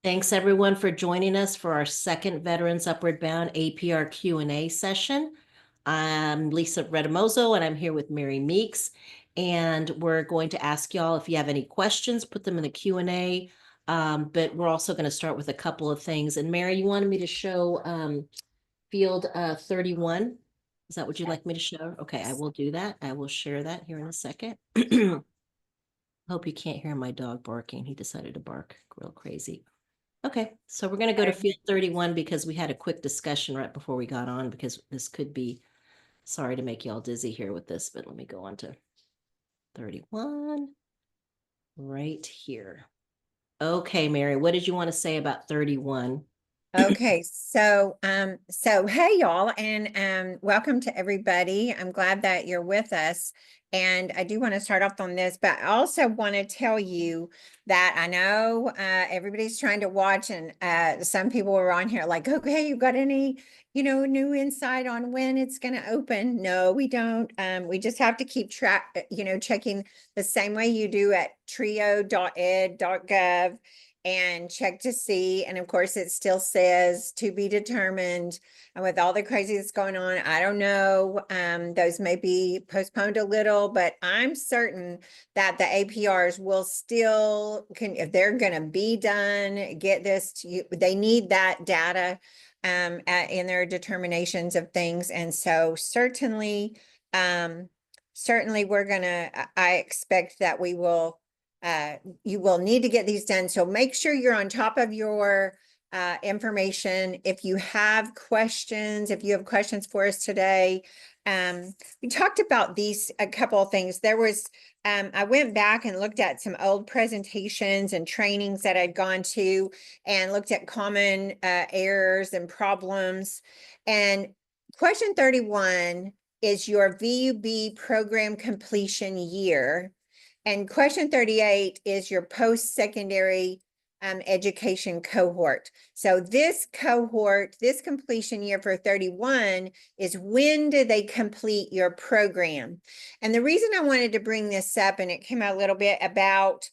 Thanks everyone for joining us for our second Veterans Upward Bound APR Q&A session. I'm Lisa Retamozo and I'm here with Mary Meeks, and we're going to ask y'all if you have any questions, put them in the Q&A, but we're also going to start with a couple of things. And Mary, you wanted me to show field 31. Is that what you'd like me to show? Okay, I will do that. I will share that here in a second. Hope you can't hear my dog barking. He decided to bark real crazy. Okay, so we're going to go to field 31 because we had a quick discussion right before we got on, because this could be, sorry to make you all dizzy here with this, but let me go on to 31 right here. Okay, Mary, what did you want to say about 31? Okay, so hey y'all, and welcome to everybody. I'm glad that you're with us. And I do want to start off on this, but I also want to tell you that I know everybody's trying to watch, and some people are on here like, okay, you got any, new insight on when it's going to open? No, we don't. We just have to keep track, checking the same way you do at trio.ed.gov. and check to see. And of course, it still says to be determined. And with all the crazy that's going on, I don't know. Those may be postponed a little, but I'm certain that the APRs will still, if they're going to be done, get this to you. They need that data in their determinations of things. And so certainly we're going to, I expect that we will you will need to get these done. So make sure you're on top of your information. If you have questions, for us today, we talked about a couple of things. There was, I went back and looked at some old presentations and trainings that I'd gone to and looked at common errors and problems. And question 31 is your VUB program completion year. And question 38 is your post-secondary education cohort. So this cohort, this completion year for 31 is when do they complete your program? And the reason I wanted to bring this up, and it came out a little bit about,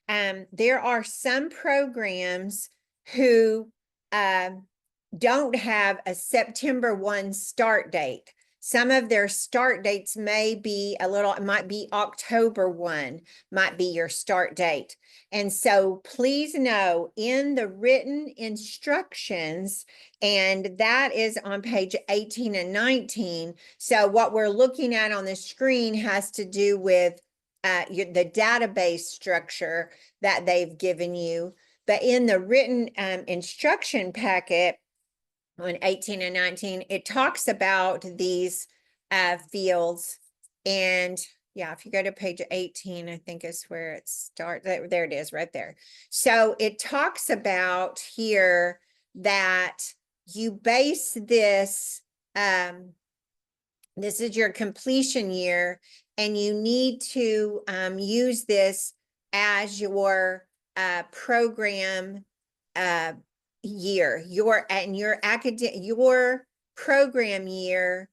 there are some programs who don't have a September 1 start date. Some of their start dates may be it might be October 1, might be your start date. And so please know in the written instructions, and that is on page 18 and 19. So what we're looking at on the screen has to do with the database structure that they've given you. But in the written instruction packet, on 18 and 19, it talks about these fields. And yeah, if you go to page 18, I think is where it starts. There it is right there. So it talks about here that you base this, this is your completion year, and you need to use this as your program year. Your program year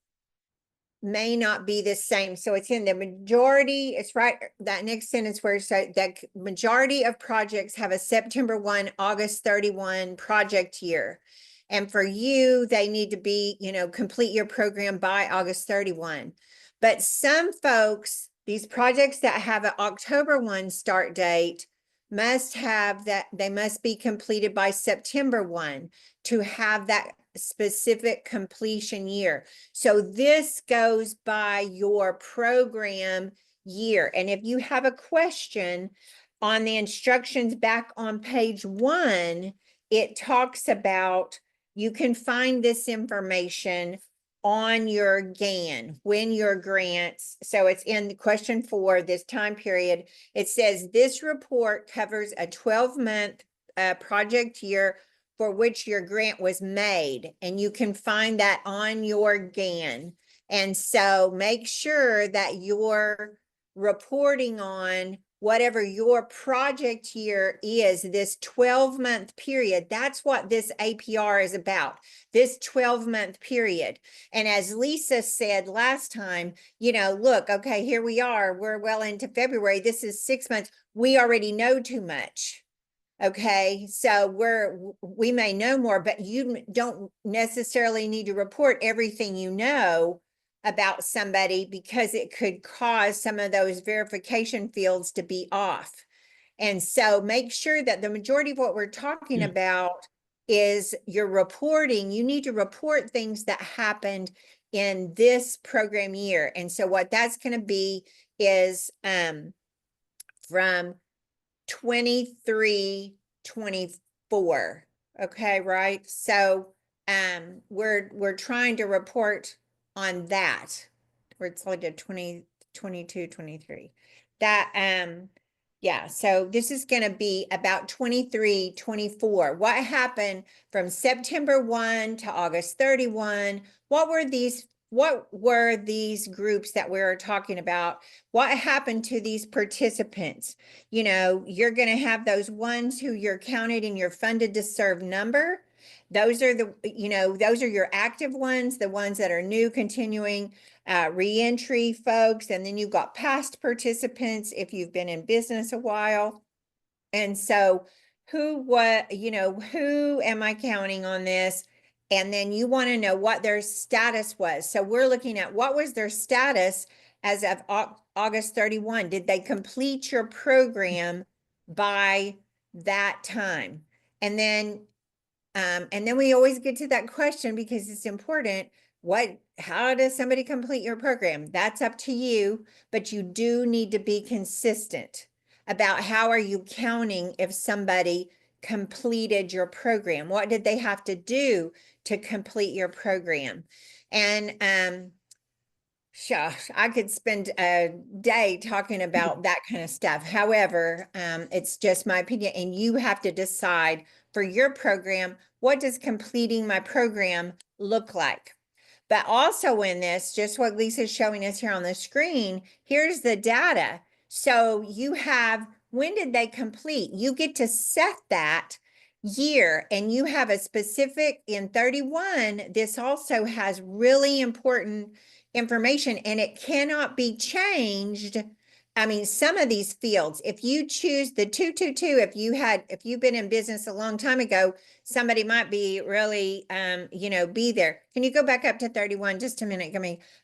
may not be the same. So it's in the majority, it's right, that next sentence where it says that majority of projects have a September 1, August 31 project year. And for you, they need to be, complete your program by August 31. But some folks, these projects that have an October 1 start date, must have that, they must be completed by September 1 to have that specific completion year. So this goes by your program year. And if you have a question on the instructions back on page 1, it talks about, you can find this information on your GAN, when your grants. So it's in question 4, this time period. It says this report covers a 12-month project year for which your grant was made, and you can find that on your GAN. And so make sure that you're reporting on whatever your project year is, this 12-month period. That's what this APR is about, this 12-month period. And as Lisa said last time, look, okay, here we are, we're well into February, this is 6 months. We already know too much. Okay, so we may know more, but you don't necessarily need to report everything you know about somebody, because it could cause some of those verification fields to be off. And so make sure that the majority of what we're talking about is you're reporting. You need to report things that happened in this program year. And so what that's going to be is from 23, 24. Okay, right? So we're trying to report on that. Where it's like a 20, 22, 23. That yeah, so this is going to be about 23, 24. What happened from September 1 to August 31? What were these groups that we were talking about? What happened to these participants? You know, you're going to have those ones who you're counted in your funded to serve number. Those are those are your active ones, the ones that are new, continuing, reentry folks. And then you've got past participants if you've been in business a while. And so who am I counting on this? And then you want to know what their status was. So we're looking at what was their status as of August 31. Did they complete your program by that time? And then we always get to that question because it's important. How does somebody complete your program? That's up to you, but you do need to be consistent about how are you counting if somebody completed your program? What did they have to do to complete your program? And Shush, I could spend a day talking about that kind of stuff. However, it's just my opinion, and you have to decide for your program, what does completing my program look like? But also in this, just what Lisa's showing us here on the screen, here's the data. So you have, when did they complete? You get to set that year, and you have a specific in 31. This also has really important information, and it cannot be changed. I mean, some of these fields, if you choose the 222, if you've been in business a long time ago, somebody might be really, be there. Can you go back up to 31 just a minute?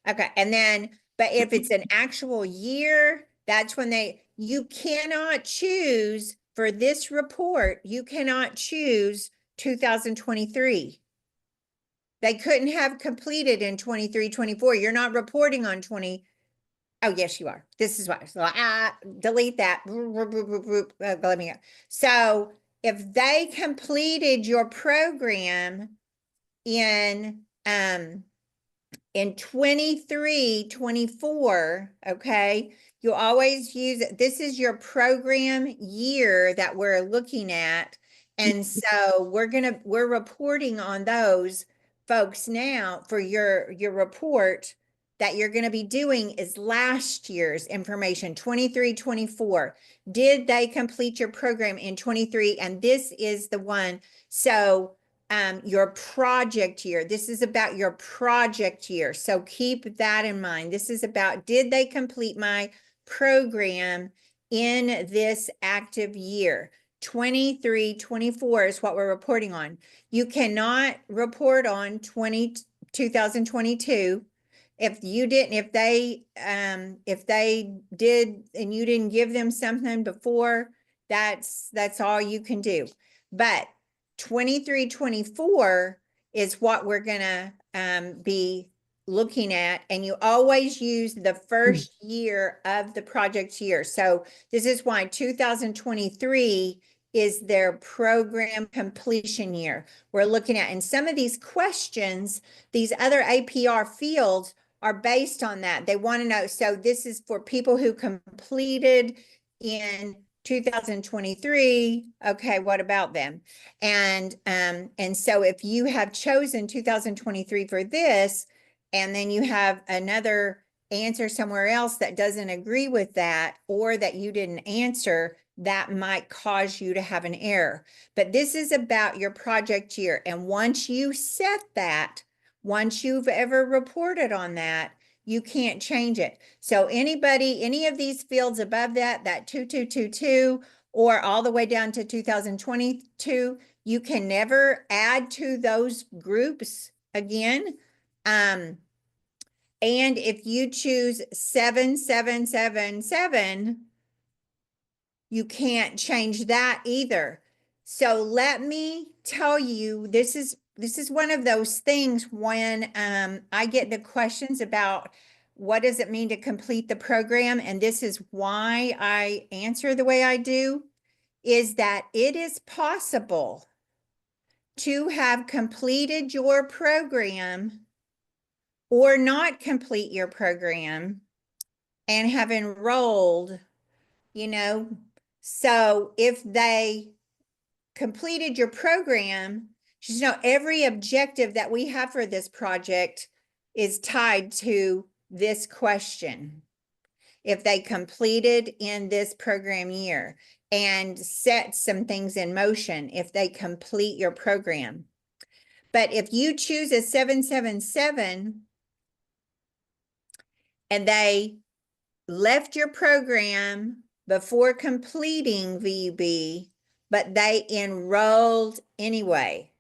Okay. And then, but if it's an actual year, that's when you cannot choose for this report, you cannot choose 2023. They couldn't have completed in 23, 24. You're not reporting on 20. Oh, yes, you are. This is why. So delete that. Let me go. So if they completed your program in 23, 24, okay, you always use it. This is your program year that we're looking at. And so we're reporting on those folks now. For your report that you're going to be doing is last year's information, 23, 24. Did they complete your program in 23? And this is the one. So your project year. This is about your project year. So keep that in mind. This is about, did they complete my program in this active year? 23, 24 is what we're reporting on. You cannot report on 2022. If they did and you didn't give them something before, that's all you can do. But 23, 24 is what we're gonna be looking at, and you always use the first year of the project year. So this is why 2023 is their program completion year. We're looking at, and some of these questions, these other APR fields are based on that. They want to know, so this is for people who completed in 2023. Okay, what about them? And so if you have chosen 2023 for this, and then you have another answer somewhere else that doesn't agree with that, or that you didn't answer, that might cause you to have an error. But this is about your project year. And once you set that, once you've ever reported on that, you can't change it. So any of these fields above that 2222, or all the way down to 2022, you can never add to those groups again. And if you choose 7777, you can't change that either. So let me tell you, this is one of those things when I get the questions about what does it mean to complete the program, and this is why I answer the way I do, is that it is possible to have completed your program or not complete your program and have enrolled, you know. So if they completed your program, just know every objective that we have for this project is tied to this question. If they completed in this program year and set some things in motion, if they complete your program. But if you choose a 777 and they left your program before completing VUB, but they enrolled anyway.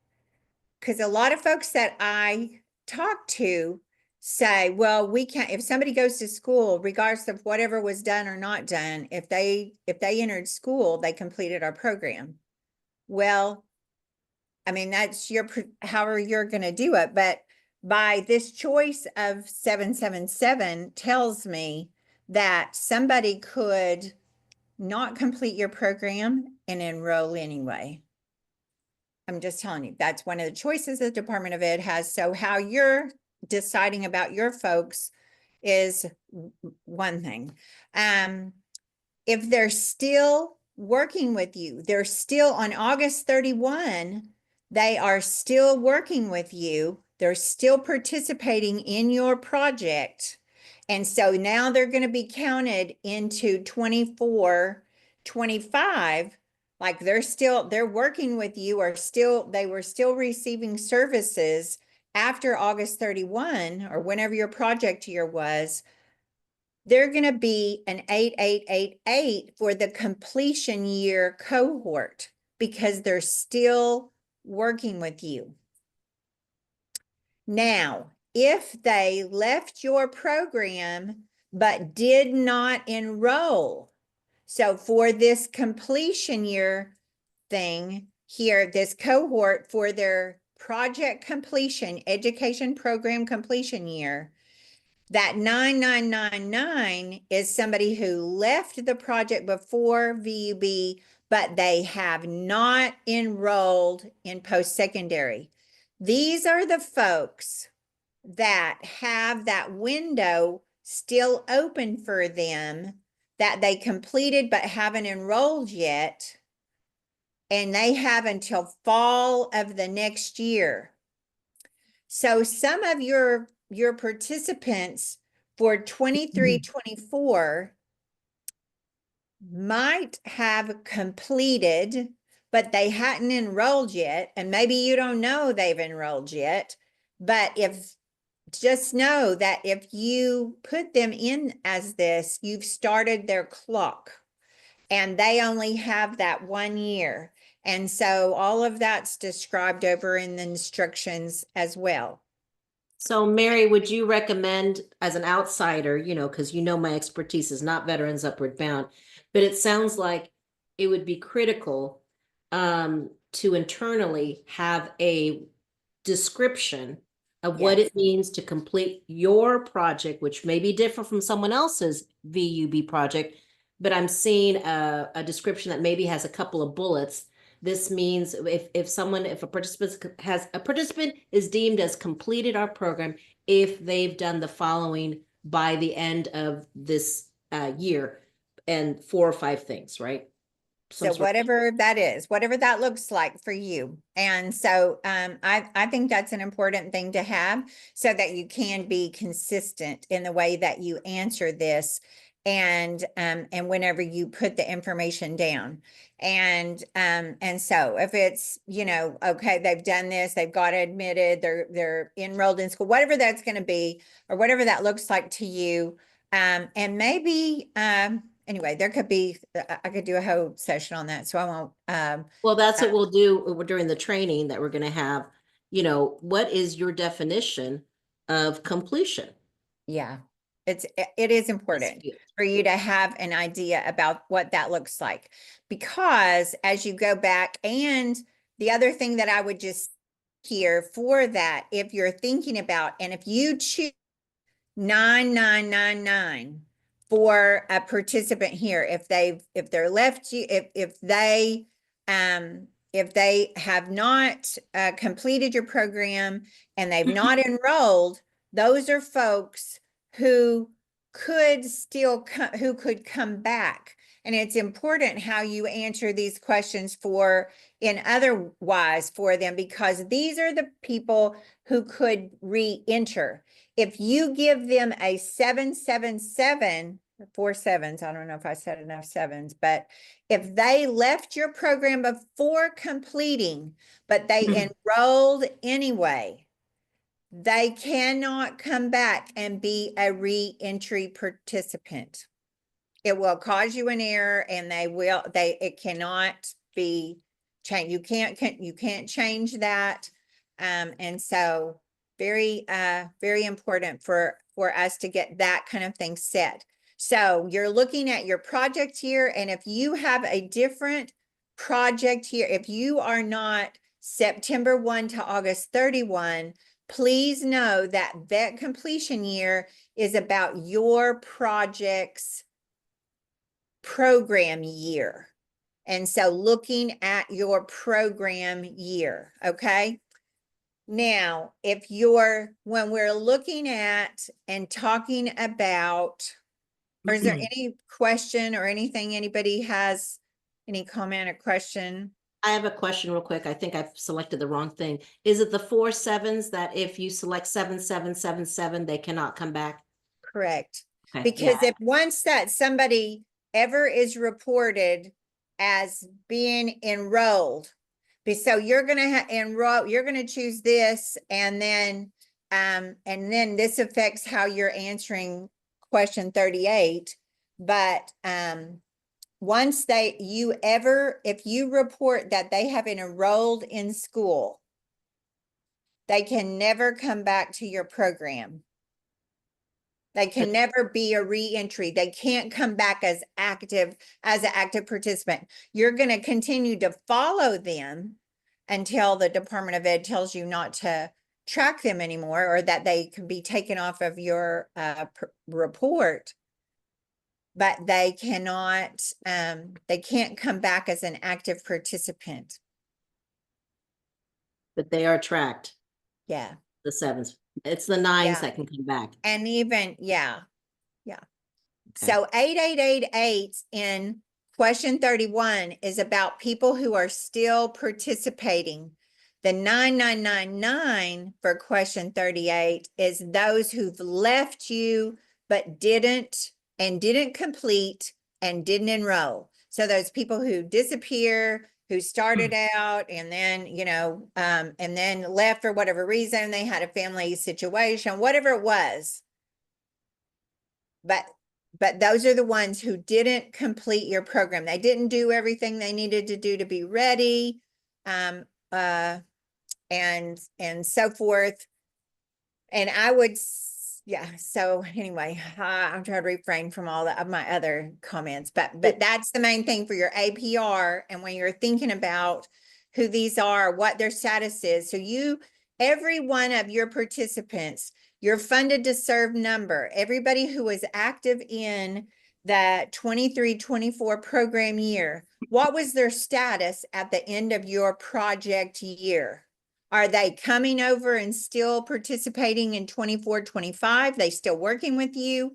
Because a lot of folks that I talk to say, well, we can't, if somebody goes to school, regardless of whatever was done or not done, if they entered school, they completed our program. Well, I mean, that's however you're going to do it. But by this choice of 777 tells me that somebody could not complete your program and enroll anyway. I'm just telling you, that's one of the choices the Department of Ed has. So how you're deciding about your folks is one thing. If they're still working with you, they're still on August 31, they are still working with you. They're still participating in your project. And so now they're going to be counted into 24, 25. Like they're working with you, or they were still receiving services after August 31 or whenever your project year was. They're going to be an 8888 for the completion year cohort because they're still working with you. Now, if they left your program but did not enroll, so for this completion year thing here, this cohort for their project completion, education program completion year, that 9999 is somebody who left the project before VUB, but they have not enrolled in post-secondary. These are the folks that have that window still open for them that they completed but haven't enrolled yet. And they have until fall of the next year. So some of your participants for 23-24 might have completed, but they hadn't enrolled yet. And maybe you don't know they've enrolled yet, but just know that if you put them in as this, you've started their clock and they only have that 1 year. And so all of that's described over in the instructions as well. So Mary, would you recommend as an outsider, because my expertise is not Veterans Upward Bound, but it sounds like it would be critical to internally have a description of what Yes. it means to complete your project, which may be different from someone else's VUB project, but I'm seeing a description that maybe has a couple of bullets. This means if a participant is deemed as completed our program if they've done the following by the end of this year, and 4 or 5 things, right? So whatever that is, whatever that looks like for you. And so I think that's an important thing to have so that you can be consistent in the way that you answer this and whenever you put the information down. And so if it's, okay, they've done this, they've got admitted, they're enrolled in school, whatever that's going to be, or whatever that looks like to you. And maybe anyway, there could be, I could do a whole session on that, so I won't, Well, that's what we'll do during the training that we're gonna have. What is your definition of completion? yeah. It is This important field. for you to have an idea about what that looks like. Because as you go back, and the other thing that I would just here for that, if you're thinking about, and if you choose 9999 for a participant here, if they're left you, if they have not completed your program and they've not enrolled, those are folks who could still who could come back. And it's important how you answer these questions in otherwise for them, because these are the people who could re-enter. If you give them a 777, 4 sevens, I don't know if I said enough sevens, but if they left your program before completing, but they enrolled anyway, they cannot come back and be a re-entry participant. It will cause you an error, and it cannot be changed. You can't change that. And so very important for us to get that kind of thing set. So you're looking at your project here, and if you have a different project here, if you are not September 1 to August 31, please know that vet completion year is about your project's program year. And so looking at your program year, okay? Now, when we're looking at and talking about, or is there any question or anything anybody has, any comment or question? I have a question real quick. I think I've selected the wrong thing. Is it the 4 sevens that if you select 7777, they cannot come back? Correct. Okay, Because yeah. if once that somebody ever is reported as being enrolled, so you're gonna enroll, you're gonna choose this, and then this affects how you're answering question 38. But once if you report that they have enrolled in school, they can never come back to your program. They can never be a re-entry. They can't come back as an active participant. You're going to continue to follow them until the Department of Ed tells you not to track them anymore, or that they can be taken off of your report. But they cannot, they can't come back as an active participant. But they are tracked, Yeah. the sevens. It's the nines Yeah. that can come back. And even, yeah. Okay. So 8888 in question 31 is about people who are still participating. The 9999 for question 38 is those who've left you but didn't complete and didn't enroll. So those people who disappear, who started out and then, and then left for whatever reason, they had a family situation, whatever it was. But those are the ones who didn't complete your program. They didn't do everything they needed to do to be ready, and so forth. And I would, yeah. So anyway, I'm trying to refrain from all of my other comments, but that's the main thing for your APR. And when you're thinking about who these are, what their status is, so every one of your participants, your funded to serve number, everybody who is active in the 23-24 program year, what was their status at the end of your project year? Are they coming over and still participating in 24-25? They still working with you?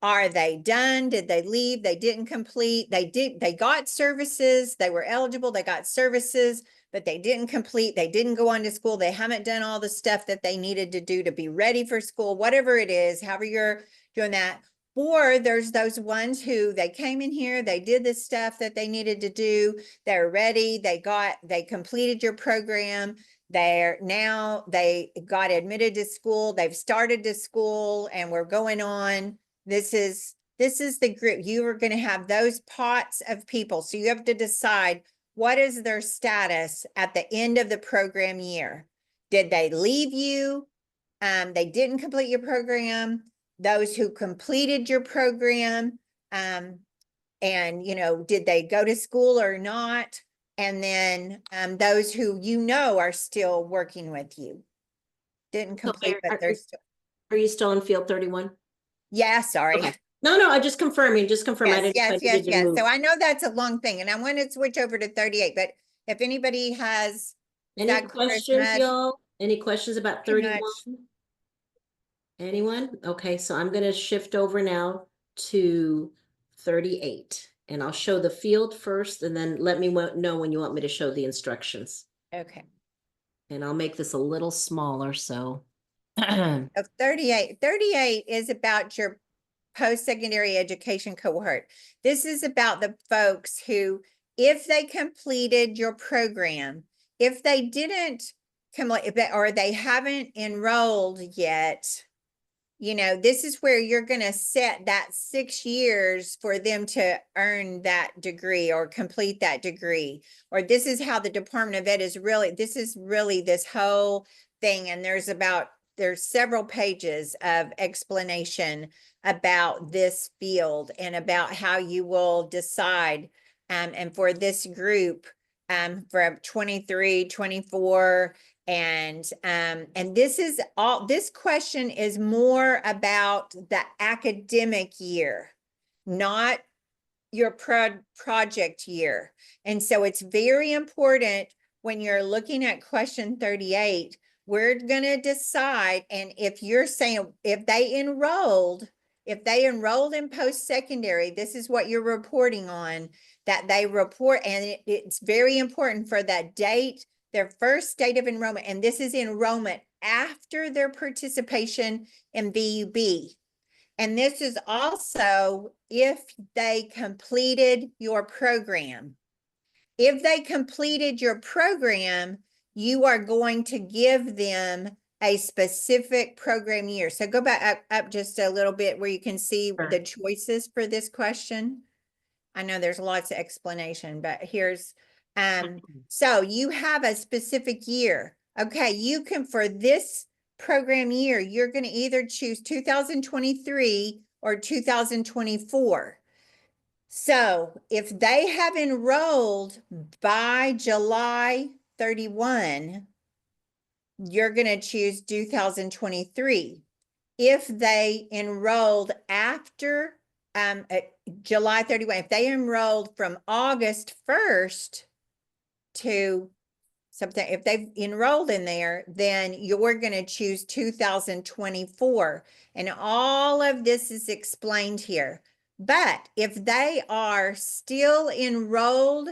Are they done? Did they leave? They didn't complete. They got services. They were eligible. They got services, but they didn't complete. They didn't go on to school. They haven't done all the stuff that they needed to do to be ready for school, whatever it is, however you're doing that. Or there's those ones who they came in here, they did the stuff that they needed to do. They're ready. They completed your program. They got admitted to school. They've started to school and we're going on. This is This is the group. You are going to have those pots of people. So you have to decide what is their status at the end of the program year. Did they leave you? They didn't complete your program. Those who completed your program, and did they go to school or not? And then those who are still working with you. Didn't complete, but they're still. Are you still in field 31? Yeah, sorry. Okay. No, I just confirming, just confirm. I Yes, didn't yes. So I know that's a long thing, and I want to switch over to 38, but if anybody has. Any questions, y'all? Any questions about 31? Anyone? Okay, so I'm going to shift over now to 38, and I'll show the field first, and then let me know when you want me to show the instructions. Okay. And I'll make this a little smaller, so. Of 38 is about your post-secondary education cohort. This is about the folks who, if they completed your program, if they didn't or they haven't enrolled yet, this is where you're going to set that 6 years for them to earn that degree or complete that degree. Or this is how the Department of Ed is really, this whole thing. And there's several pages of explanation about this field and about how you will decide. And for this group, from 23, 24, and this question is more about the academic year, not your project year. And so it's very important when you're looking at question 38, we're going to decide. And if you're saying, if they enrolled in post-secondary, this is what you're reporting on, that they report. And it's very important for that date, their first date of enrollment. And this is enrollment after their participation in VUB. And this is also if they completed your program. If they completed your program, you are going to give them a specific program year. So go back up just a little bit where you can see the choices for this question. I know there's lots of explanation, but here's, so you have a specific year. Okay, you can, for this program year, you're going to either choose 2023 or 2024. So if they have enrolled by July 31, you're going to choose 2023. If they enrolled after July 31, if they enrolled from August 1st to something, if they've enrolled in there, then you're going to choose 2024. And all of this is explained here. But if they are still enrolled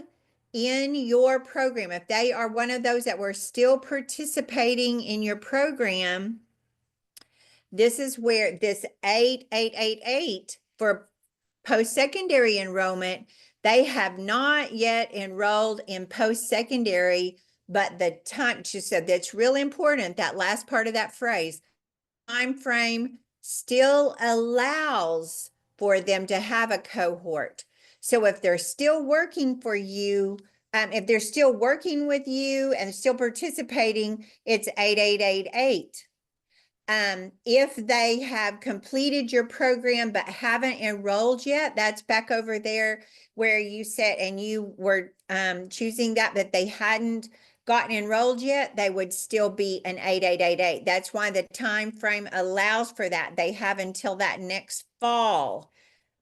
in your program, if they are one of those that were still participating in your program, this is where this 8888 for post-secondary enrollment, they have not yet enrolled in post-secondary, but the time, she said that's really important, that last part of that phrase, time frame still allows for them to have a cohort. So if they're still working for you, if they're still working with you and still participating, it's 8888. If they have completed your program but haven't enrolled yet, that's back over there where you said, and you were choosing that, but they hadn't gotten enrolled yet, they would still be an 8888. That's why the time frame allows for that. They have until that next fall.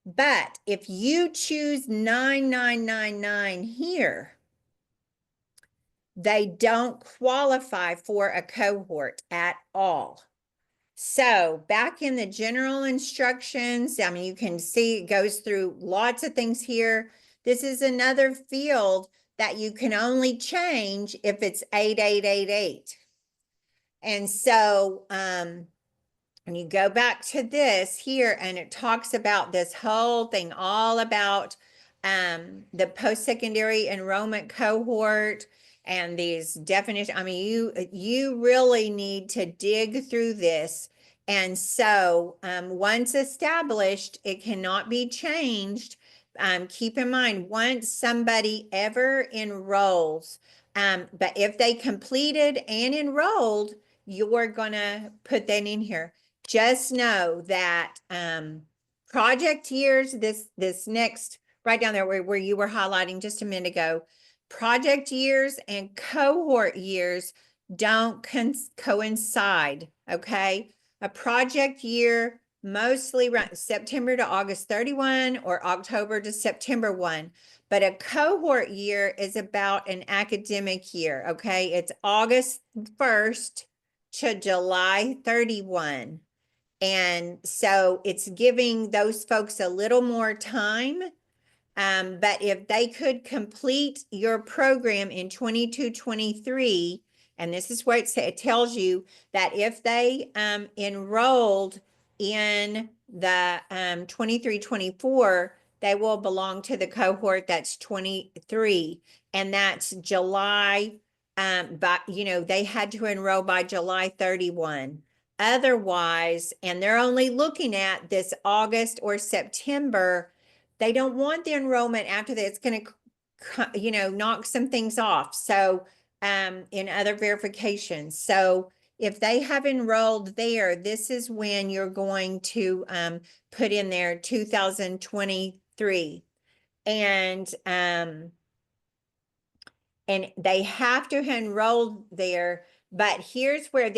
But if you choose 9999 here, they don't qualify for a cohort at all. So back in the general instructions, I mean, you can see it goes through lots of things here. This is another field that you can only change if it's 8888. And so when you go back to this here, and it talks about this whole thing, all about the post-secondary enrollment cohort and these definitions. I mean, you really need to dig through this And so once established, it cannot be changed. Keep in mind, once somebody ever enrolls, but if they completed and enrolled, you're gonna put that in here. Just know that project years, this next, right down there where you were highlighting just a minute ago, project years and cohort years don't coincide, okay? A project year mostly runs September to August 31 or October to September 1. But a cohort year is about an academic year, okay? It's August 1st to July 31. And so it's giving those folks a little more time. But if they could complete your program in 22-23, and this is what it tells you that if they enrolled in the 23-24, they will belong to the cohort that's 23, and that's July. But they had to enroll by July 31. Otherwise, and they're only looking at this August or September. They don't want the enrollment after that. It's going to, knock some things off. So, in other verifications. So if they have enrolled there, this is when you're going to put in there 2023. And they have to enroll there, but here's where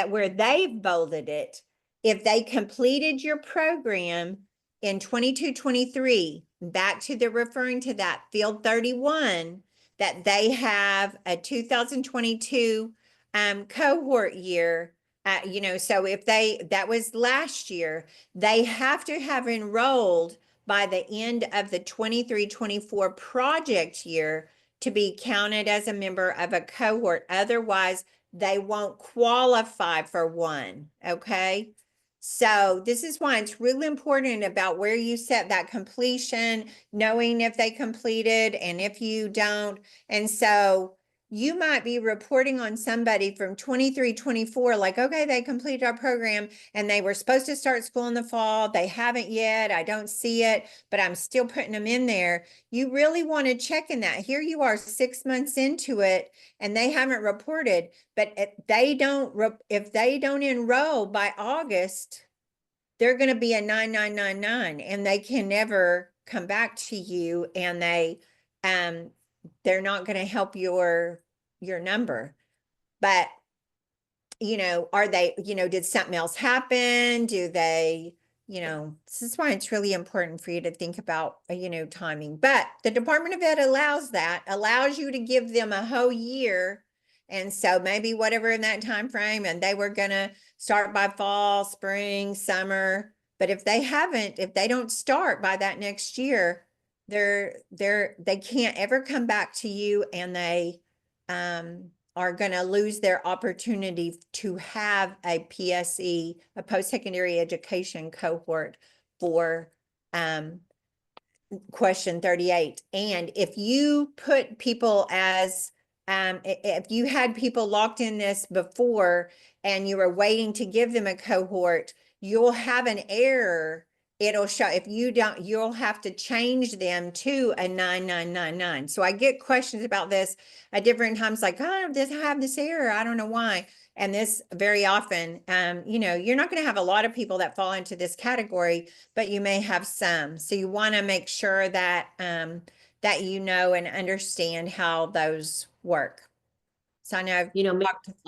where they've bolded it. If they completed your program in 22-23, back to the referring to that field 31, that they have a 2022 cohort year. So if that was last year, they have to have enrolled by the end of the 23-24 project year to be counted as a member of a cohort. Otherwise, they won't qualify for one, okay? So this is why it's really important about where you set that completion, knowing if they completed and if you don't. And so you might be reporting on somebody from 23-24, like, okay, they completed our program and they were supposed to start school in the fall. They haven't yet. I don't see it, but I'm still putting them in there. You really want to check in that. Here you are 6 months into it and they haven't reported, but if they don't enroll by August, they're going to be a 9999 and they can never come back to you, and they're not going to help your number. But are they, did something else happen? Do they, this is why it's really important for you to think about, timing. But the Department of Ed allows you to give them a whole year. And so maybe whatever in that time frame, and they were going to start by fall, spring, summer. But if they don't start by that next year, they can't ever come back to you, and they are going to lose their opportunity to have a PSE, a post-secondary education cohort for question 38. And if you put people if you had people locked in this before and you were waiting to give them a cohort, you'll have an error. It'll show if you don't, you'll have to change them to a 9999. So I get questions about this at different times, like, oh, I have this error. I don't know why. And this very often, you're not going to have a lot of people that fall into this category, but you may have some. So you want to make sure that that and understand how those work. So I know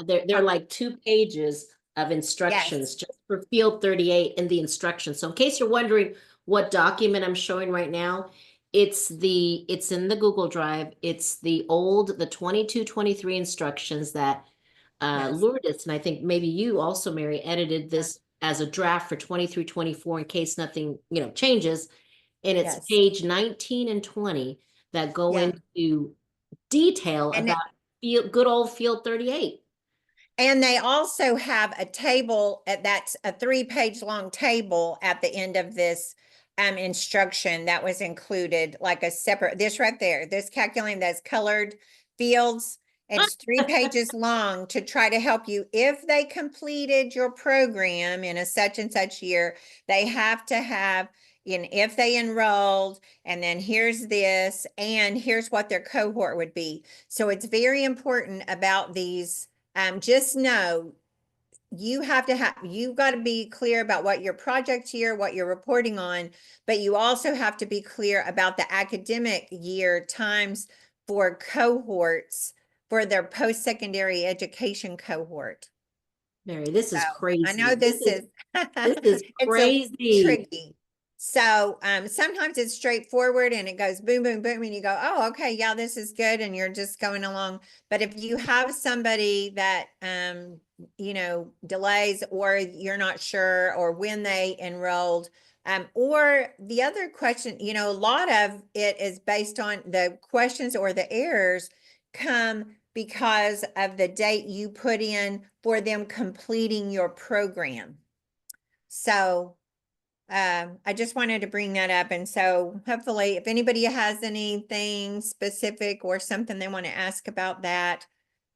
There are like 2 pages of instructions yes, just for field 38 in the instructions. So in case you're wondering what document I'm showing right now, it's in the Google Drive. It's the 22-23 instructions that yes, Lourdes, and I think maybe you also, Mary, edited this as a draft for 23-24 in case nothing, changes. And it's yes, page 19 and 20 that go yeah. into detail And about good old field 38. And they also have a table that's a 3-page long table at the end of this instruction that was included, like a separate, this right there, this calculating those colored fields. It's 3 pages long to try to help you. If they completed your program in a such and such year, they have to have, if they enrolled, and then here's this, and here's what their cohort would be. So it's very important about these. Just know you've got to be clear about what your project year, what you're reporting on, but you also have to be clear about the academic year times for cohorts for their post-secondary education cohort. Mary, this is I know crazy. This is it's a crazy. tricky. So sometimes it's straightforward and it goes boom, boom, boom, and you go, oh, okay, yeah, this is good, and you're just going along. But if you have somebody that delays, or you're not sure, or when they enrolled, or the other question, a lot of it is based on the questions, or the errors come because of the date you put in for them completing your program. So I just wanted to bring that up. And so hopefully if anybody has anything specific or something they want to ask about that,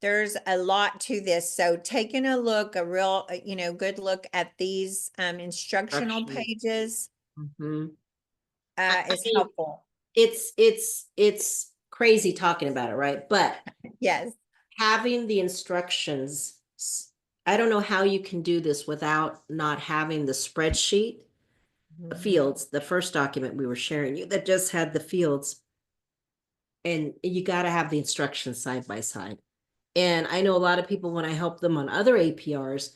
there's a lot to this. So taking a look, a real, good look at these instructional Instruction. pages Mhm. is mean, helpful. it's crazy talking about it, right? But Yes. having the instructions, I don't know how you can do this without not having the spreadsheet, the fields, the first document we were sharing you that just had the fields. And you got to have the instructions side by side. And I know a lot of people, when I help them on other APRs,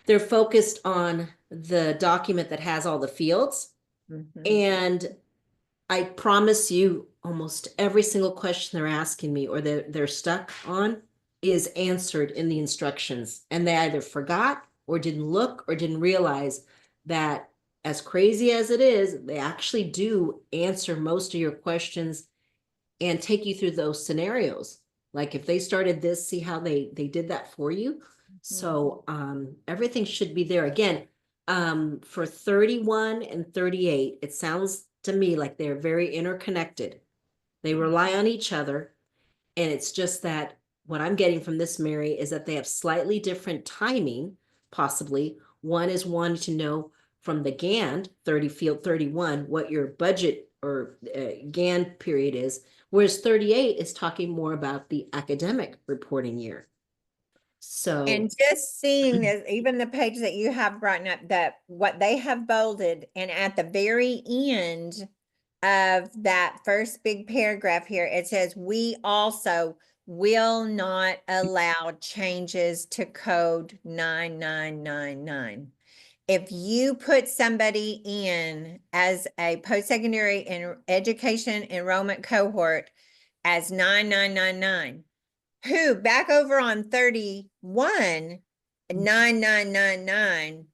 they're focused on the document that has all the fields. And I promise you, almost every single question they're asking me, or they're stuck on, is answered in the instructions. And they either forgot or didn't look or didn't realize that, as crazy as it is, they actually do answer most of your questions and take you through those scenarios. Like if they started this, see how they did that for you. So everything should be there. Again, for 31 and 38, it sounds to me like they're very interconnected. They rely on each other. And it's just that what I'm getting from this, Mary, is that they have slightly different timing, possibly. One is wanting to know from the GAN 30 field 31 what your budget or GAN period is, whereas 38 is talking more about the academic reporting year. So, And just seeing this, even the page that you have brought up, that what they have bolded, and at the very end of that first big paragraph here, it says, we also will not allow changes to code 9999. If you put somebody in as a post-secondary education enrollment cohort as 9999, who back over on 31, 9999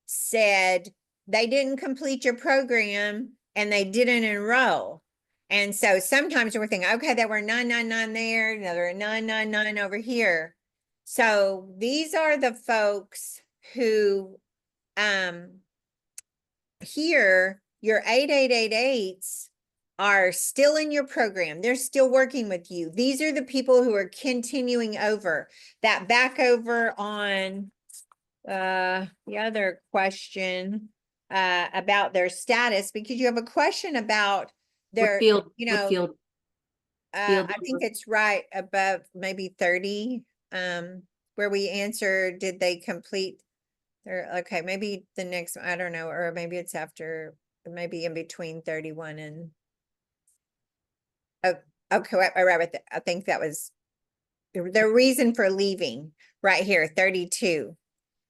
said they didn't complete your program and they didn't enroll. And so sometimes we're thinking, okay, there were 999 there, there were 999 over here. So these are the folks who here, your 8888s are still in your program. They're still working with you. These are the people who are continuing over. That back over on the other question about their status, because you have a question about what their, field? What field? Field I think number? it's right above maybe 30, where we answer, did they complete their, okay, maybe the next, I don't know, or maybe it's after, maybe in between 31 and, oh, okay, right, I think that was the reason for leaving right here, 32.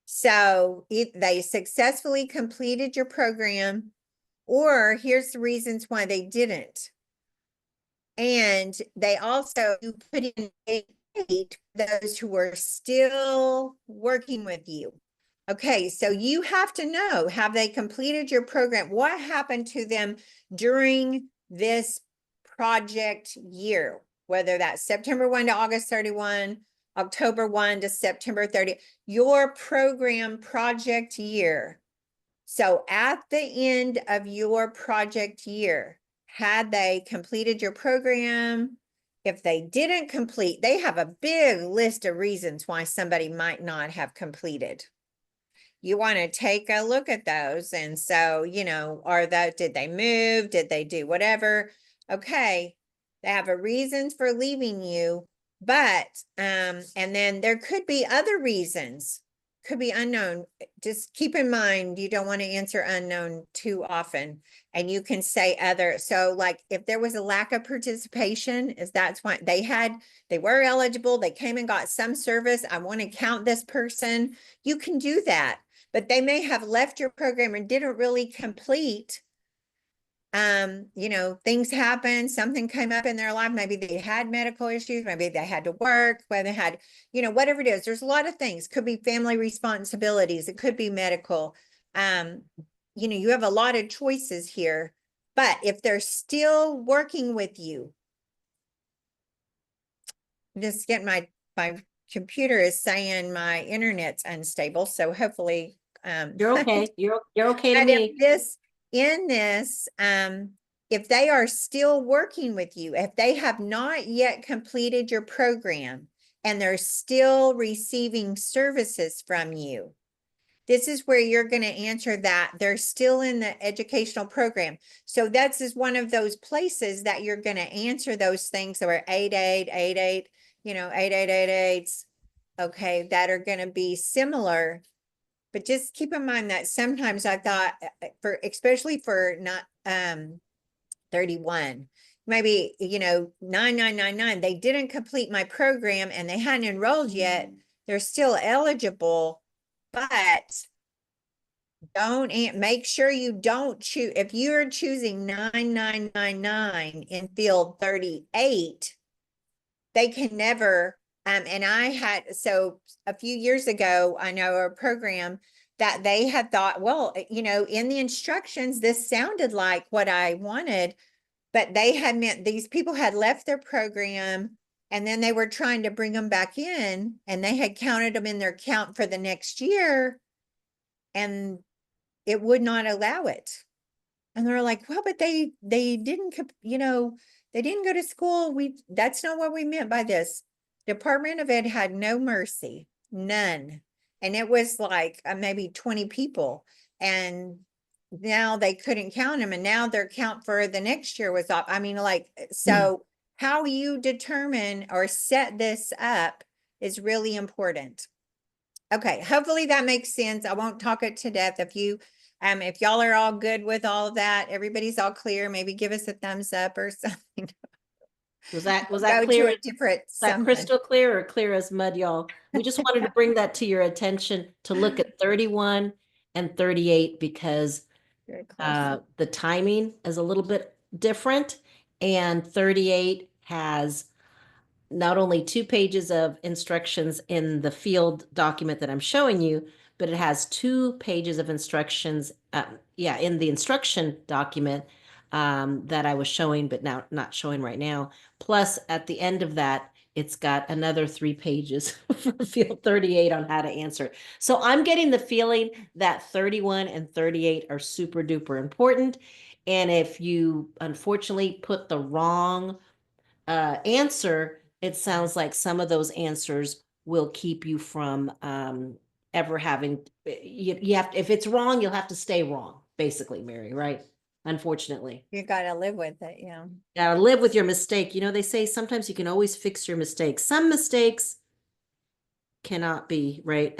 So they successfully completed your program, or here's the reasons why they didn't. And they also put in 8 those who are still working with you. Okay, so you have to know, have they completed your program? What happened to them during this project year? Whether that's September 1 to August 31, October 1 to September 30, your program project year. So at the end of your project year, had they completed your program? if they didn't complete, they have a big list of reasons why somebody might not have completed. You want to take a look at those. And so, did they move? Did they do whatever? Okay. They have a reason for leaving you, but, and then there could be other reasons, could be unknown. Just keep in mind, you don't want to answer unknown too often. And you can say other. So like if there was a lack of participation, that's why they were eligible. They came and got some service. I want to count this person. You can do that, but they may have left your program and didn't really complete. Things happen, something came up in their life. Maybe they had medical issues, maybe they had to work, whether they had, whatever it is. There's a lot of things. Could be family responsibilities, it could be medical. You have a lot of choices here, but if they're still working with you, just get my computer is saying my internet's unstable, so hopefully You're okay. You're okay to but me. if they are still working with you, if they have not yet completed your program and they're still receiving services from you, this is where you're going to answer that they're still in the educational program. So that's is one of those places that you're going to answer those things that are 8888, 8888s, okay, that are going to be similar. But just keep in mind that sometimes I thought especially for not 31, maybe 9999, they didn't complete my program and they hadn't enrolled yet. They're still eligible, but make sure you don't choose. If you're choosing 9999 in field 38, they can never. And I had, so a few years ago, I know a program that they had thought, well, in the instructions, this sounded like what I wanted, but they had meant these people had left their program and then they were trying to bring them back in and they had counted them in their count for the next year and it would not allow it. And they're like, well, but they didn't, they didn't go to school. That's not what we meant by this. Department of Ed had no mercy, none. And it was like maybe 20 people. And now they couldn't count them. And now their count for the next year was off. I mean, so how you determine or set this up is really important. Okay, hopefully that makes sense. I won't talk it to death. If y'all are all good with all of that, everybody's all clear, maybe give us a thumbs up or something. Was that Go clear? to a different That something. crystal clear or clear as mud, y'all? We just wanted to bring that to your attention to look at 31 and 38 because Very close. the timing is a little bit different, and 38 has not only 2 pages of instructions in the field document that I'm showing you, but it has 2 pages of instructions, in the instruction document that I was showing, but now not showing right now. Plus, at the end of that, it's got another 3 pages for field 38 on how to answer. So I'm getting the feeling that 31 and 38 are super duper important. And if you unfortunately put the wrong answer, it sounds like some of those answers will keep you from ever having, you have to, if it's wrong, you'll have to stay wrong, basically, Mary, right? Unfortunately. You gotta live with it, yeah. Gotta live with your mistake. They say sometimes you can always fix your mistakes. Some mistakes cannot be, right?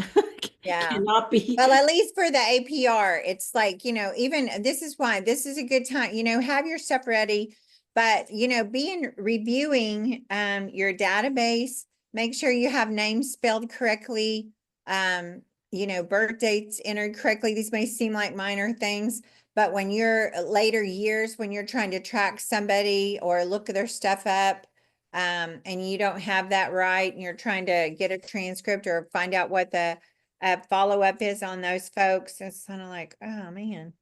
Yeah. Cannot be. Well, at least for the APR, it's like, even this is why this is a good time, have your stuff ready, but reviewing your database, make sure you have names spelled correctly, birth dates entered correctly. These may seem like minor things, but when you're later years, when you're trying to track somebody or look their stuff up, and you don't have that right, and you're trying to get a transcript or find out what the follow-up is on those folks, it's kind of like, oh man.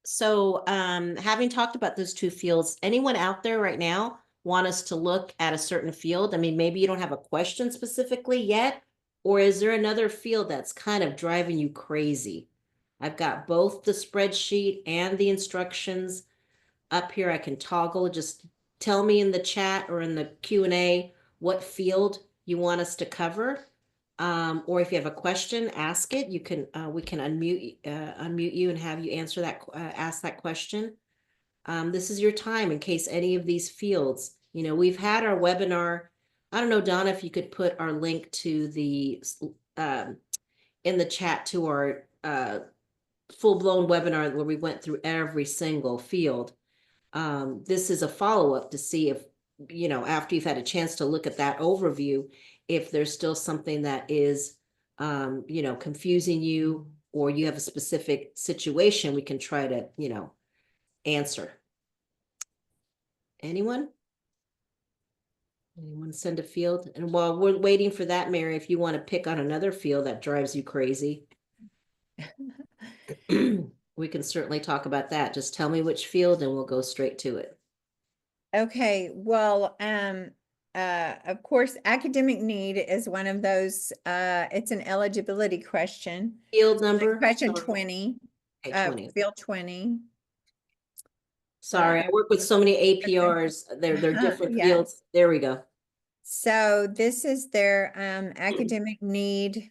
So having talked about those 2 fields, anyone out there right now want us to look at a certain field? I mean, maybe you don't have a question specifically yet, or is there another field that's kind of driving you crazy? I've got both the spreadsheet and the instructions up here. I can toggle just tell me in the chat or in the Q&A what field you want us to cover. Or if you have a question, ask it. You can we can unmute you and have you answer that ask that question. This is your time in case any of these fields, we've had our webinar. I don't know, Donna, if you could put our link to the in the chat to our full-blown webinar where we went through every single field. This is a follow-up to see if, after you've had a chance to look at that overview, if there's still something that is, confusing you, or you have a specific situation we can try to, answer. Anyone? Anyone send a field? And while we're waiting for that, Mary, if you want to pick on another field that drives you crazy, we can certainly talk about that. Just tell me which field and we'll go straight to it. Okay, well, of course, academic need is one of those, it's an eligibility question. Field number? Question Sorry. 20, Okay, 20. field 20. Sorry, I work with so many APRs. They're different Yes. fields. There we go. So this is their academic need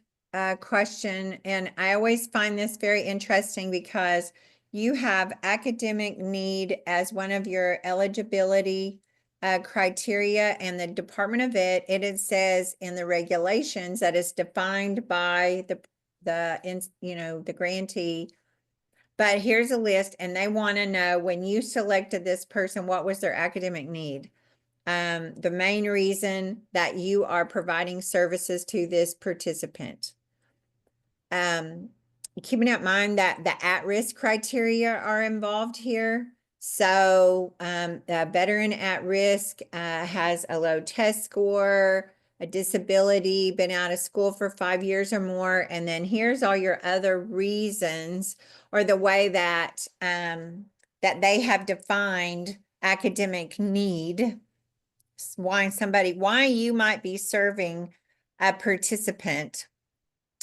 question. And I always find this very interesting because you have academic need as one of your eligibility criteria, and the Department of Ed, it says in the regulations that it's defined by the grantee. But here's a list, and they want to know, when you selected this person, what was their academic need? The main reason that you are providing services to this participant. Keeping in mind that the at-risk criteria are involved here. So the veteran at risk has a low test score, a disability, been out of school for 5 years or more. And then here's all your other reasons, or the way that that they have defined academic need. Why you might be serving a participant.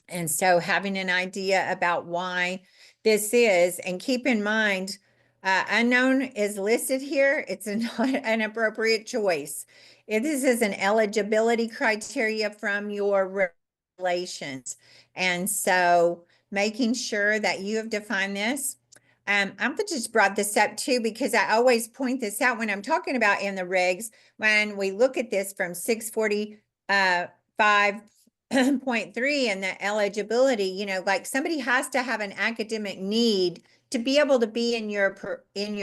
And so having an idea about why this is, and keep in mind, unknown is listed here. It's not an appropriate choice. This is an eligibility criteria from your regulations. And so making sure that you have defined this. I'm just brought this up too, because I always point this out when I'm talking about in the regs, when we look at this from 645.3 and the eligibility, like somebody has to have an academic need to be able to be in your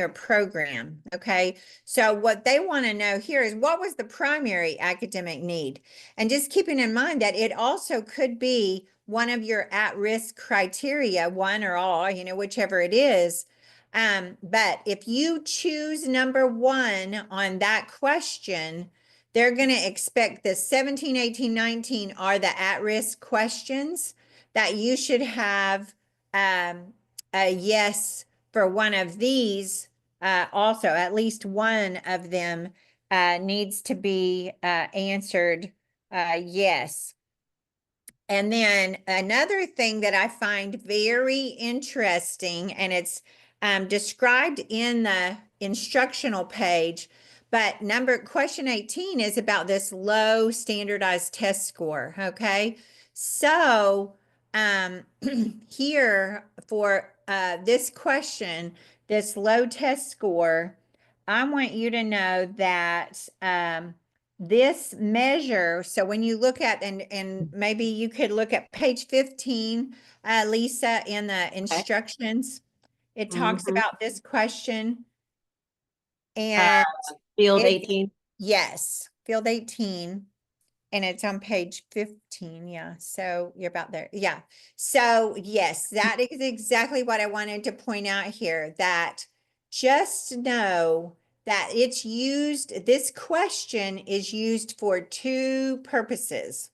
program. Okay. So what they want to know here is, what was the primary academic need? And just keeping in mind that it also could be one of your at-risk criteria, one or all, whichever it is. But if you choose number 1 on that question, they're going to expect the 17, 18, 19 are the at-risk questions that you should have a yes for one of these. Also, at least one of them needs to be answered yes. And then another thing that I find very interesting, and it's described in the instructional page, but question 18 is about this low standardized test score. Okay. So here for this question, this low test score, I want you to know that this measure, so when you look at, and maybe you could look at page 15, Lisa, in the instructions, it talks about this question. And Field 18. Yes, field 18. And it's on page 15. Yeah. So you're about there. Yeah. So yes, that is exactly what I wanted to point out here, that just know that it's used, this question is used for 2 purposes.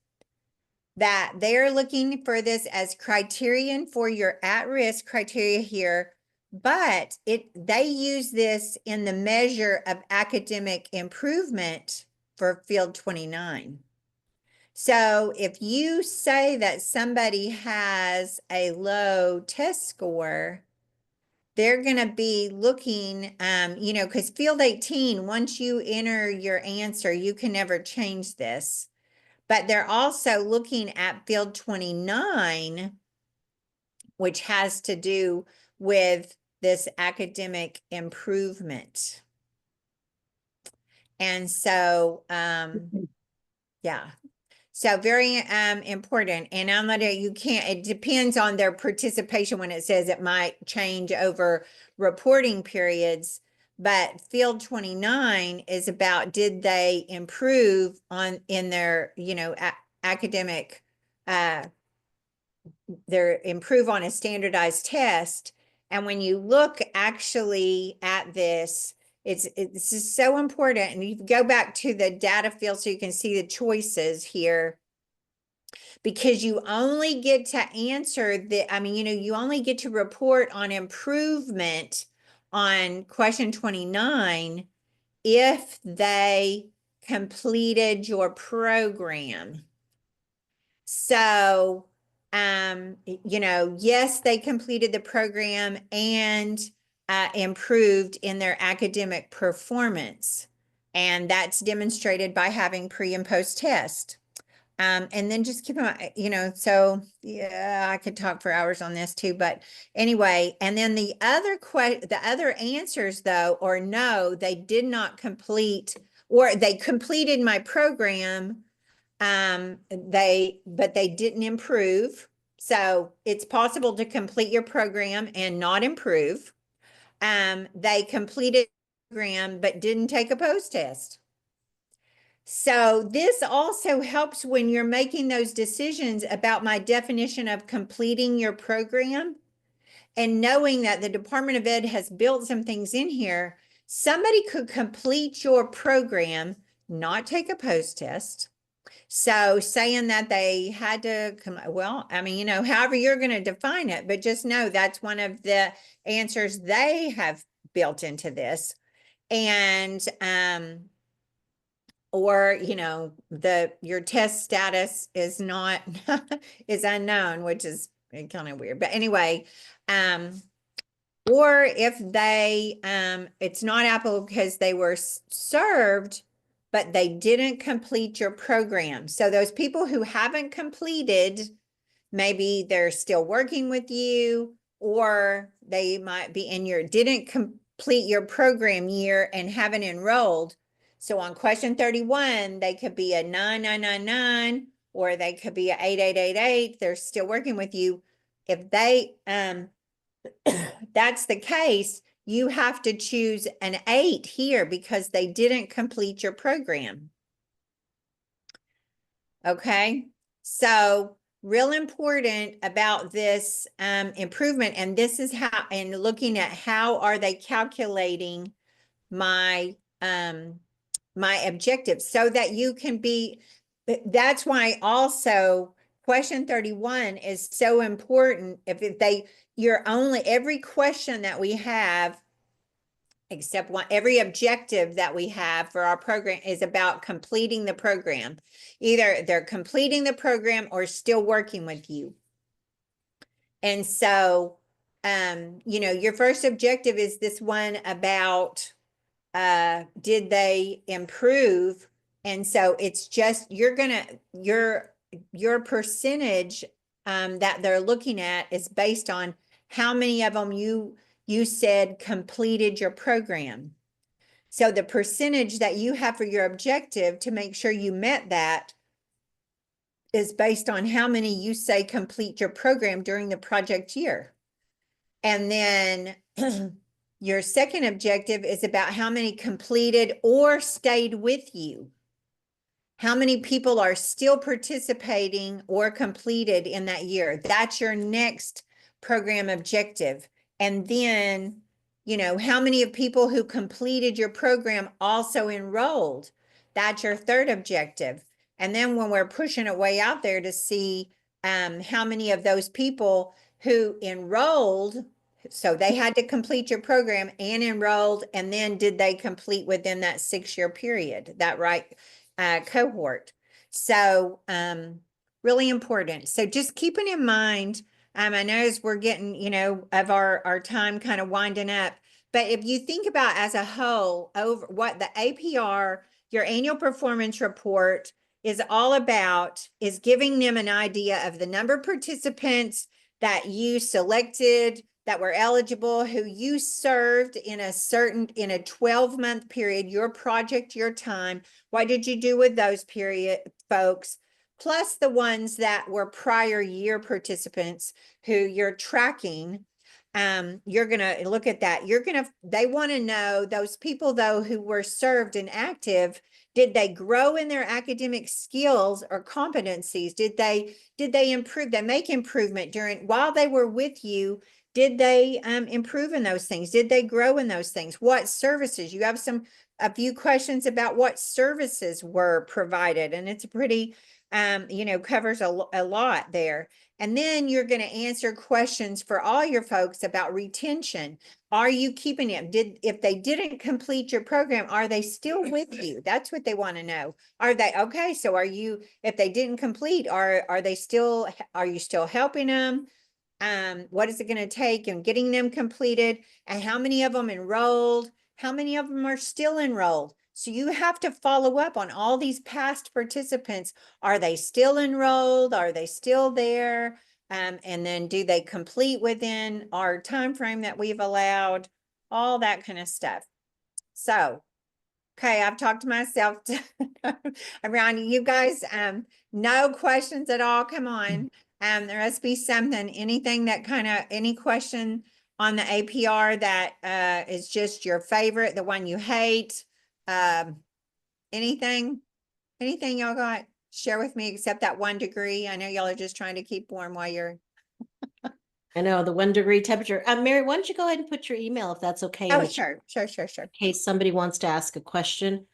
That they're looking for this as criterion for your at-risk criteria here, but they use this in the measure of academic improvement for field 29. So if you say that somebody has a low test score, they're going to be looking, you know, because field 18, once you enter your answer, you can never change this. But they're also looking at field 29, which has to do with this academic improvement. And so, yeah. So very important. And I'm gonna, you can't, it depends on their participation when it says it might change over reporting periods. But field 29 is about, did they improve on in their, you know, academic, their improve on a standardized test. And when you look actually at this, this is so important. And you go back to the data field so you can see the choices here, because you only get to answer the, I mean, you know, you only get to report on improvement on question 29 if they completed your program. So, you know, yes, they completed the program and improved in their academic performance. And that's demonstrated by having pre and post test. And then just keep in mind, you know, so yeah, I could talk for hours on this too, but anyway, and then the other answers though, or no, they did not complete, or they completed my program, but they didn't improve. So it's possible to complete your program and not improve. They completed the program, but didn't take a post test. So this also helps when you're making those decisions about my definition of completing your program, and knowing that the Department of Ed has built some things in here. Somebody could complete your program, not take a post test. So saying that they had to come, well, I mean, you know, however you're going to define it, but just know that's one of the answers they have built into this. And, or, you know, your test status is not, is unknown, which is kind of weird. But anyway, or if they, it's not applicable because they were served, but they didn't complete your program. So those people who haven't completed, maybe they're still working with you, or they might be in your, didn't complete your program year and haven't enrolled. So on question 31, they could be a 9999, or they could be a 8888. They're still working with you. If they, that's the case, you have to choose an 8 here because they didn't complete your program. Okay, so real important about this improvement, and this is how, and looking at how are they calculating my my objectives, so that you can be, that's why also question 31 is so important. If they, you're only, every question that we have except one, every objective that we have for our program is about completing the program. Either they're completing the program or still working with you. And so, you know, your first objective is this one about, did they improve? And so it's just, you're gonna, your percentage, that they're looking at is based on how many of them you said completed your program. So the percentage that you have for your objective to make sure you met that is based on how many you say complete your program during the project year. And then your second objective is about how many completed or stayed with you. How many people are still participating or completed in that year? That's your next program objective. And then, you know, how many of people who completed your program also enrolled? That's your third objective. And then when we're pushing it way out there to see how many of those people who enrolled, so they had to complete your program and enrolled, and then did they complete within that 6-year period, that right cohort. So really important. So just keeping in mind I know as we're getting, of our time kind of winding up, but if you think about as a whole over what the APR, your annual performance report is all about, is giving them an idea of the number of participants that you selected, that were eligible, who you served in a 12-month period, your project, your time. What did you do with those folks? Plus the ones that were prior year participants who you're tracking. You're going to look at that. They want to know those people though, who were served and active, did they grow in their academic skills or competencies? Did they improve? They make improvement while they were with you. Did they improve in those things? Did they grow in those things? What services? You have a few questions about what services were provided, and it's pretty covers a lot there. And then you're going to answer questions for all your folks about retention. Are you keeping it? If they didn't complete your program, are they still with you? That's what they want to know. Are they okay? So if they didn't complete, are you still helping them? What is it going to take in getting them completed, and how many of them enrolled? How many of them are still enrolled? So you have to follow up on all these past participants. Are they still enrolled? Are they still there? And then do they complete within our time frame that we've allowed? All that kind of stuff. So, okay, I've talked to myself around you guys. No questions at all. Come on. There must be something, any question on the APR that is just your favorite, the one you hate. Anything y'all got? Share with me except that 1 degree. I know y'all are just trying to keep warm while you're. I know the 1 degree temperature. Mary, why don't you go ahead and put your email if that's okay in Oh, the chat sure. in case somebody wants to ask a question.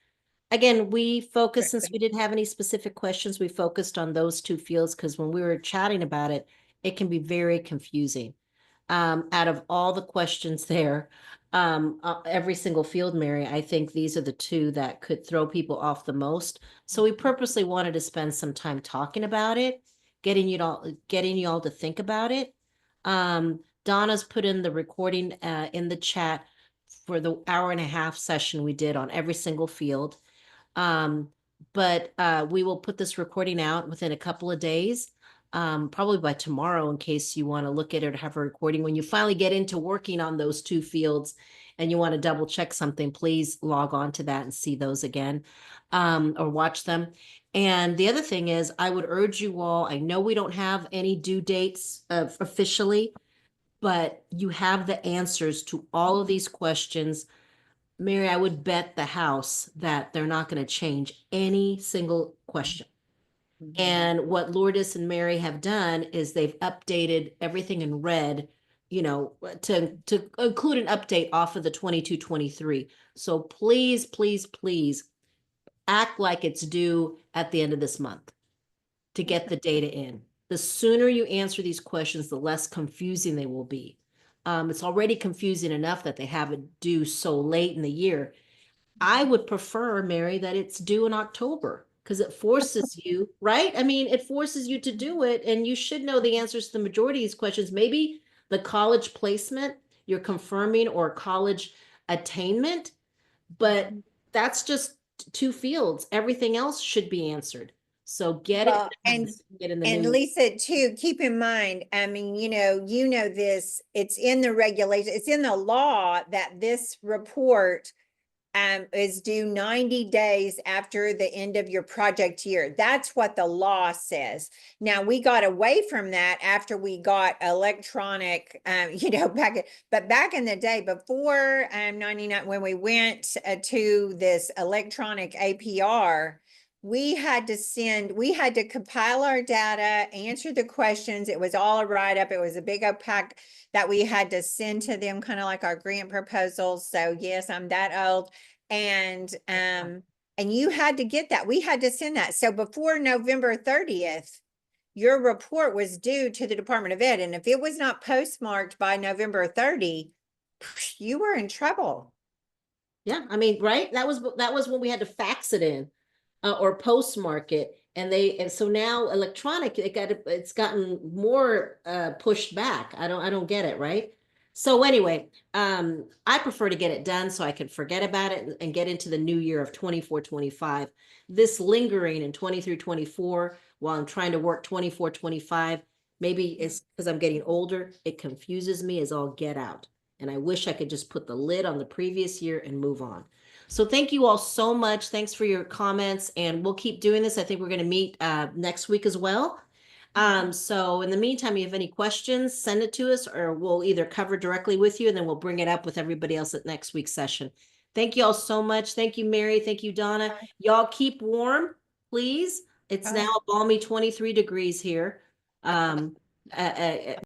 Again, we focused, since we didn't have any specific questions, we focused on those 2 fields because when we were chatting about it, it can be very confusing. Out of all the questions there, every single field, Mary, I think these are the 2 that could throw people off the most. So we purposely wanted to spend some time talking about it, getting you all to think about it. Donna's put in the recording in the chat for the 1.5-hour session we did on every single field. But we will put this recording out within a couple of days, probably by tomorrow, in case you want to look at it or have a recording. When you finally get into working on those 2 fields and you want to double check something, please log on to that and see those again, or watch them. And the other thing is, I would urge you all, I know we don't have any due dates officially, but you have the answers to all of these questions. Mary, I would bet the house that they're not going to change any single question. And what Lourdes and Mary have done is they've updated everything in red, to include an update off of the 22-23. So please, please, please act like it's due at the end of this month to get the data in. The sooner you answer these questions, the less confusing they will be. It's already confusing enough that they have it due so late in the year. I would prefer, Mary, that it's due in October because it forces you, right? I mean, it forces you to do it, and you should know the answers to the majority of these questions. Maybe the college placement you're confirming or college attainment, but that's just 2 fields. Everything else should be answered. So get Well, it get in the and new. Lisa too, keep in mind, I mean, this, it's in the regulation, it's in the law that this report is due 90 days after the end of your project year. That's what the law says. Now, we got away from that after we got electronic, back in the day before 99, when we went to this electronic APR, we had to compile our data, answer the questions. It was all a write-up. It was a big old pack that we had to send to them, kind of like our grant proposals. So yes, I'm that old. And you had to get that. We had to send that. So before November 30th, your report was due to the Department of Ed. And if it was not postmarked by November 30, you were in trouble. Yeah, I mean, right? That was when we had to fax it in or postmark it. And so now electronic, it's gotten more pushed back. I don't get it, right? So anyway, I prefer to get it done so I can forget about it and get into the new year of 24-25. This lingering in 23-24 while I'm trying to work 24-25, maybe it's because I'm getting older, it confuses me as all get out. And I wish I could just put the lid on the previous year and move on. So thank you all so much. Thanks for your comments, and we'll keep doing this. I think we're going to meet next week as well. So in the meantime, if you have any questions, send it to us, or we'll either cover directly with you, and then we'll bring it up with everybody else at next week's session. Thank you all so much. Thank you, Mary. Thank you, Donna. Y'all keep warm, please. It's now a balmy 23 degrees here.